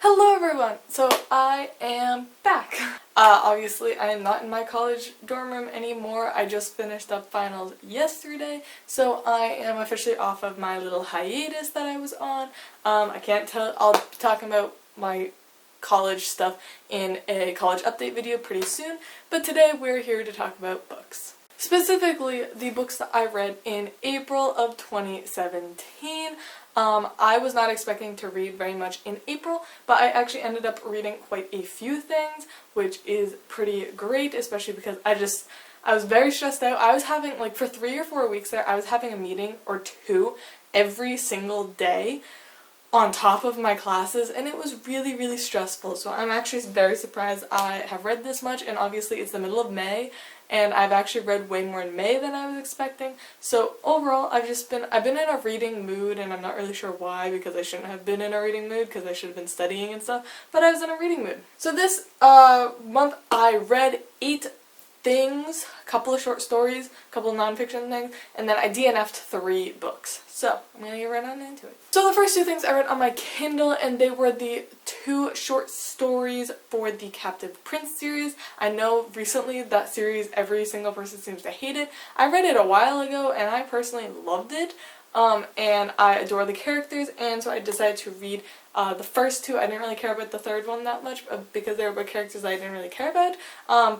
Hello everyone! So I am back. Obviously I am not in my college dorm room anymore. I just finished up finals yesterday, so I am officially off of my little hiatus that I was on. I can't tell, I'll be talking about my college stuff in a college update video pretty soon, but today we're here to talk about books. Specifically, the books that I read in April of 2017. I was not expecting to read very much in April, but I actually ended up reading quite a few things, which is pretty great, especially because I was very stressed out. I was having, like, for 3 or 4 weeks there, I was having a meeting or two every single day on top of my classes, and it was really, really stressful. So I'm actually very surprised I have read this much, and obviously it's the middle of May, and I've actually read way more in May than I was expecting. So overall, I've been in a reading mood, and I'm not really sure why, because I shouldn't have been in a reading mood, because I should have been studying and stuff, but I was in a reading mood. So this month I read 8 things, a couple of short stories, a couple of nonfiction things, and then I DNF'd 3 books. So, I'm gonna get right on into it. So the first 2 things I read on my Kindle, and they were the 2 short stories for the Captive Prince series. I know recently that series, every single person seems to hate it. I read it a while ago, and I personally loved it. And I adore the characters, and so I decided to read the first 2. I didn't really care about the third one that much because they were about characters I didn't really care about.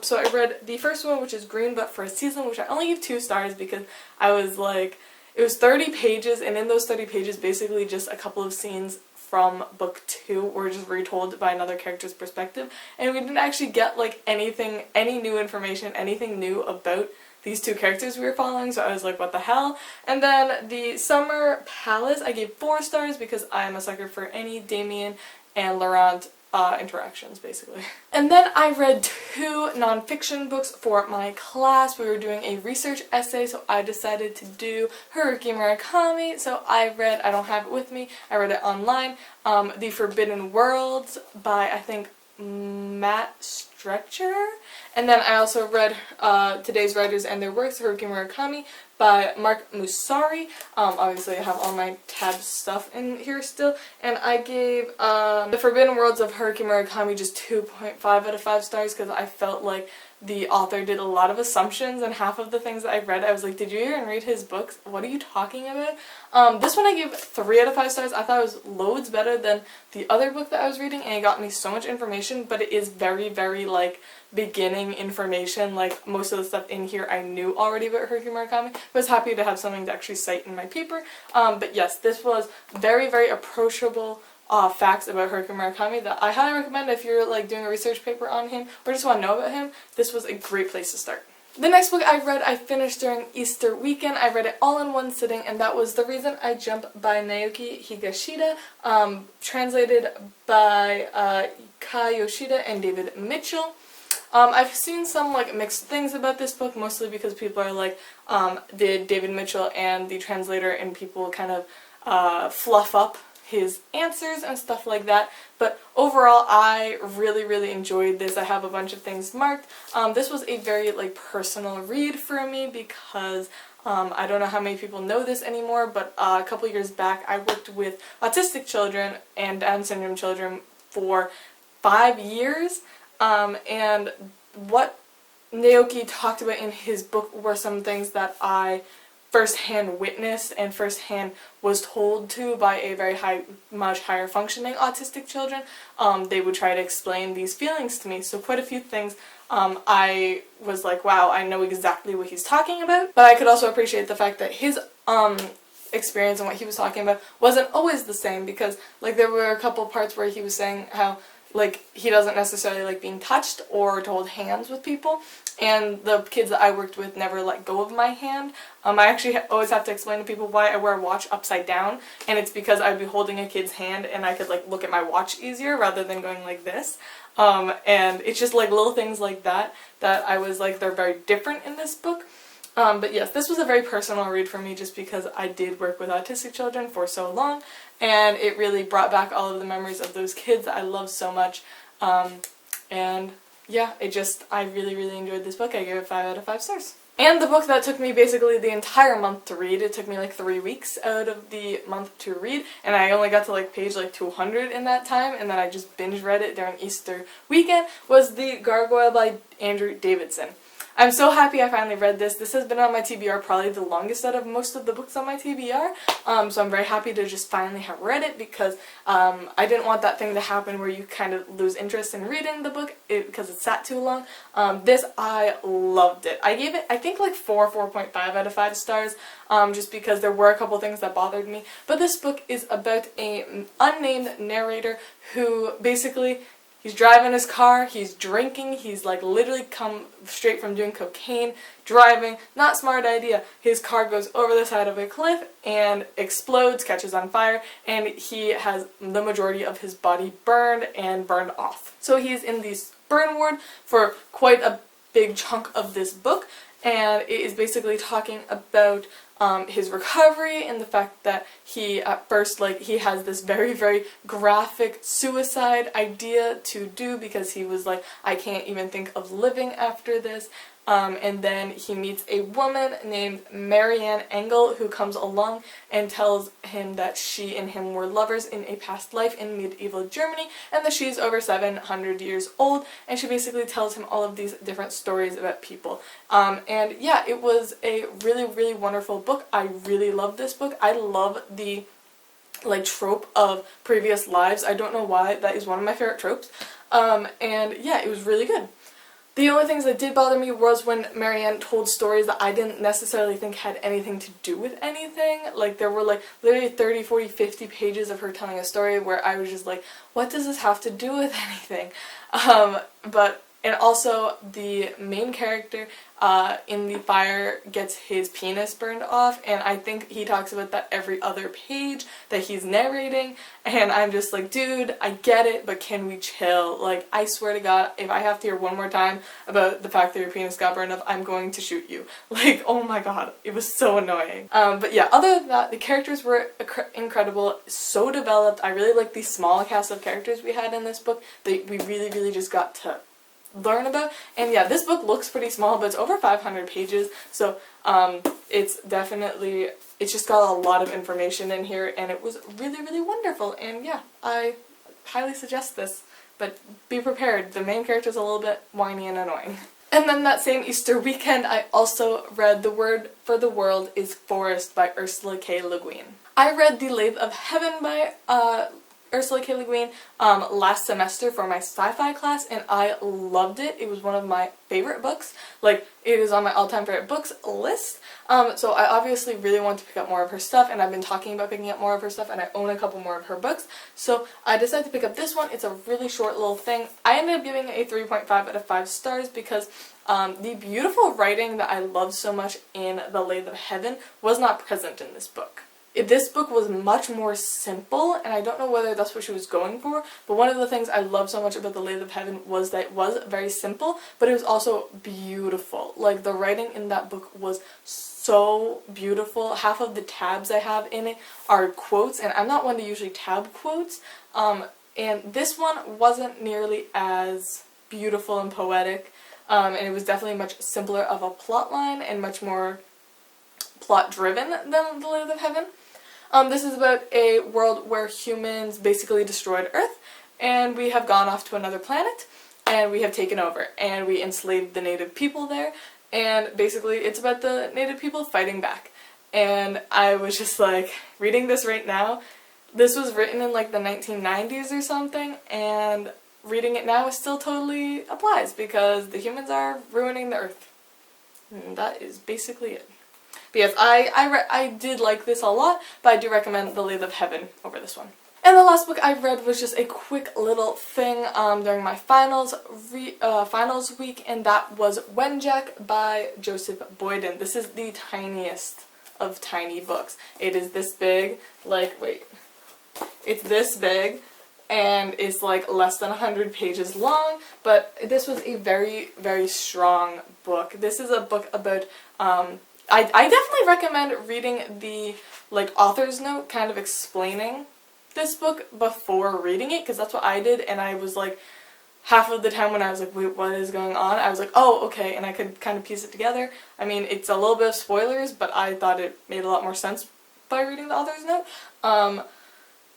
So I read the first one, which is Green But for a Season, which I only gave 2 stars because I was like, it was 30 pages, and in those 30 pages, basically just a couple of scenes from book 2 were just retold by another character's perspective, and we didn't actually get like anything, any new information, anything new about these 2 characters we were following, so I was like, what the hell? And then the Summer Palace, I gave 4 stars because I'm a sucker for any Damien and Laurent interactions, basically. And then I read 2 nonfiction books for my class. We were doing a research essay, so I decided to do Haruki Murakami. So I don't have it with me, I read it online, The Forbidden Worlds by, I think, Matt Stretcher. And then I also read Today's Writers and Their Works, Haruki Murakami by Mark Musari. Obviously I have all my tab stuff in here still. And I gave The Forbidden Worlds of Haruki Murakami just 2.5 out of 5 stars because I felt like the author did a lot of assumptions, and half of the things that I read I was like, did you even read his books? What are you talking about? This one I gave 3 out of 5 stars. I thought it was loads better than the other book that I was reading, and it got me so much information, but it is very, very like beginning information. Like most of the stuff in here I knew already about Haruki Murakami, but I was happy to have something to actually cite in my paper. But yes, this was very, very approachable facts about Haruki Murakami that I highly recommend if you're like doing a research paper on him or just want to know about him. This was a great place to start. The next book I read, I finished during Easter weekend. I read it all in one sitting, and that was The Reason I Jump by Naoki Higashida, translated by Kai Yoshida and David Mitchell. I've seen some like mixed things about this book, mostly because people are like, did David Mitchell and the translator and people kind of fluff up his answers and stuff like that, but overall I really, really enjoyed this. I have a bunch of things marked. This was a very like personal read for me because I don't know how many people know this anymore, but a couple years back I worked with autistic children and Down syndrome children for 5 years, and what Naoki talked about in his book were some things that I first-hand witnessed and first-hand was told to by a very much higher functioning autistic children. They would try to explain these feelings to me, so quite a few things I was like, wow, I know exactly what he's talking about, but I could also appreciate the fact that his experience and what he was talking about wasn't always the same, because like there were a couple parts where he was saying how like he doesn't necessarily like being touched or to hold hands with people, and the kids that I worked with never let go of my hand. I actually always have to explain to people why I wear a watch upside down, and it's because I'd be holding a kid's hand and I could like look at my watch easier rather than going like this. And it's just like little things like that that I was like, they're very different in this book. But yes, this was a very personal read for me just because I did work with autistic children for so long, and it really brought back all of the memories of those kids that I love so much. And yeah, I really, really enjoyed this book. I gave it 5 out of 5 stars. And the book that took me basically the entire month to read, it took me like 3 weeks out of the month to read, and I only got to like page like 200 in that time, and then I just binge read it during Easter weekend, was the Gargoyle by Andrew Davidson. I'm so happy I finally read this. This has been on my TBR probably the longest out of most of the books on my TBR, so I'm very happy to just finally have read it, because I didn't want that thing to happen where you kind of lose interest in reading the book because it sat too long. This, I loved it. I gave it, I think, like 4.5 out of 5 stars, just because there were a couple things that bothered me. But this book is about an unnamed narrator who basically, he's driving his car, he's drinking, he's like literally come straight from doing cocaine, driving, not smart idea. His car goes over the side of a cliff and explodes, catches on fire, and he has the majority of his body burned and burned off. So he's in this burn ward for quite a big chunk of this book, and it is basically talking about his recovery and the fact that he at first, like, he has this very, very graphic suicide idea to do because he was like, I can't even think of living after this. And then he meets a woman named Marianne Engel who comes along and tells him that she and him were lovers in a past life in medieval Germany, and that she's over 700 years old, and she basically tells him all of these different stories about people. And yeah, it was a really, really wonderful book. I really love this book. I love the like trope of previous lives. I don't know why, that is one of my favorite tropes. And yeah, it was really good. The only things that did bother me was when Marianne told stories that I didn't necessarily think had anything to do with anything. Like, there were like literally 30, 40, 50 pages of her telling a story where I was just like, what does this have to do with anything? And also the main character in the fire gets his penis burned off, and I think he talks about that every other page that he's narrating, and I'm just like, dude, I get it, but can we chill? Like, I swear to God, if I have to hear one more time about the fact that your penis got burned off, I'm going to shoot you. Like, oh my god, it was so annoying. But yeah, other than that, the characters were incredible, so developed. I really liked the small cast of characters we had in this book that we really, really just got to learn about. And yeah, this book looks pretty small, but it's over 500 pages, so it's definitely, it's just got a lot of information in here, and it was really, really wonderful. And yeah, I highly suggest this, but be prepared, the main character is a little bit whiny and annoying. And then that same Easter weekend, I also read The Word for the World is Forest by Ursula K. Le Guin. I read The Lathe of Heaven by Ursula K. Le Guin last semester for my sci-fi class, and I loved it. It was one of my favorite books. Like, it is on my all-time favorite books list. So I obviously really want to pick up more of her stuff, and I've been talking about picking up more of her stuff, and I own a couple more of her books. So I decided to pick up this one. It's a really short little thing. I ended up giving it a 3.5 out of 5 stars because the beautiful writing that I loved so much in The Lathe of Heaven was not present in this book. This book was much more simple, and I don't know whether that's what she was going for, but one of the things I loved so much about The Lathe of Heaven was that it was very simple, but it was also beautiful. Like, the writing in that book was so beautiful. Half of the tabs I have in it are quotes, and I'm not one to usually tab quotes, and this one wasn't nearly as beautiful and poetic, and it was definitely much simpler of a plot line and much more plot-driven than The Lathe of Heaven. This is about a world where humans basically destroyed Earth, and we have gone off to another planet, and we have taken over, and we enslaved the native people there, and basically it's about the native people fighting back. And I was just like, reading this right now, this was written in like the 1990s or something, and reading it now still totally applies because the humans are ruining the Earth. And that is basically it. But yes, I did like this a lot, but I do recommend The Lathe of Heaven over this one. And the last book I read was just a quick little thing during my finals week, and that was Wenjack by Joseph Boyden. This is the tiniest of tiny books. It is this big, like, wait, it's this big, and it's like less than 100 pages long, but this was a very, very strong book. This is a book about, I definitely recommend reading the, like, author's note kind of explaining this book before reading it, because that's what I did, and I was like, half of the time when I was like, wait, what is going on? I was like, oh, okay, and I could kind of piece it together. I mean, it's a little bit of spoilers, but I thought it made a lot more sense by reading the author's note.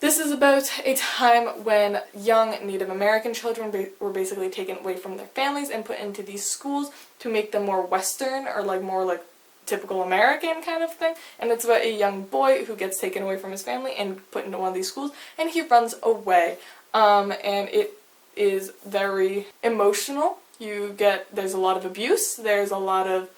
This is about a time when young Native American children were basically taken away from their families and put into these schools to make them more Western, or like more like typical American kind of thing. And it's about a young boy who gets taken away from his family and put into one of these schools, and he runs away. And it is very emotional. There's a lot of abuse, there's a lot of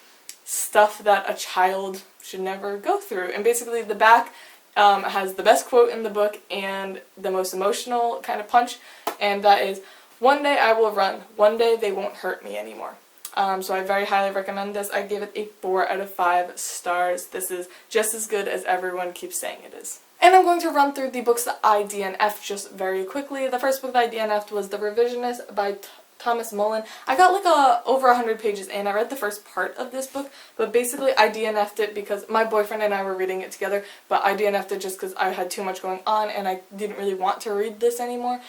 stuff that a child should never go through. And basically the back has the best quote in the book and the most emotional kind of punch, and that is, "One day I will run, one day they won't hurt me anymore." So I very highly recommend this. I gave it a 4 out of 5 stars. This is just as good as everyone keeps saying it is. And I'm going to run through the books that I DNF'd just very quickly. The first book that I DNF'd was The Revisionist by Thomas Mullen. I got like over 100 pages in. I read the first part of this book, but basically I DNF'd it because my boyfriend and I were reading it together, but I DNF'd it just because I had too much going on and I didn't really want to read this anymore.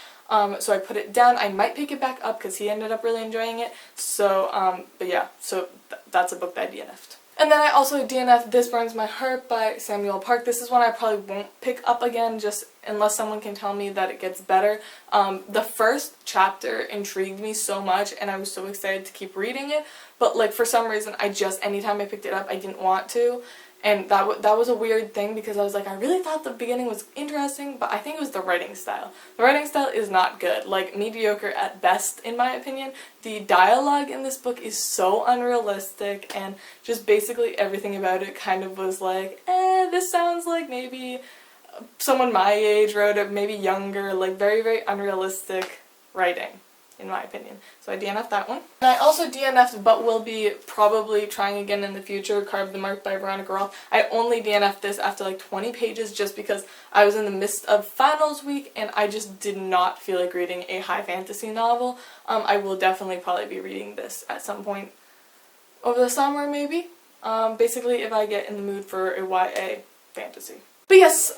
So I put it down. I might pick it back up because he ended up really enjoying it. So, but yeah, so that's a book that I DNF'd. And then I also DNF'd This Burns My Heart by Samuel Park. This is one I probably won't pick up again, just unless someone can tell me that it gets better. The first chapter intrigued me so much and I was so excited to keep reading it, but like for some reason anytime I picked it up I didn't want to. And that was a weird thing because I was like, I really thought the beginning was interesting, but I think it was the writing style. The writing style is not good, like mediocre at best in my opinion. The dialogue in this book is so unrealistic, and just basically everything about it kind of was like, this sounds like maybe someone my age wrote it, maybe younger, like very, very unrealistic writing, in my opinion. So I DNF'd that one. And I also DNF'd, but will be probably trying again in the future, Carve the Mark by Veronica Roth. I only DNF'd this after like 20 pages just because I was in the midst of finals week and I just did not feel like reading a high fantasy novel. I will definitely probably be reading this at some point over the summer maybe. Basically if I get in the mood for a YA fantasy. But yes,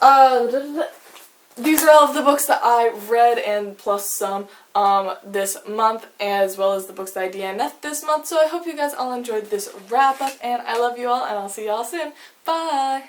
these are all of the books that I read and plus some this month, as well as the books that I DNF'd this month. So I hope you guys all enjoyed this wrap up, and I love you all, and I'll see y'all soon. Bye!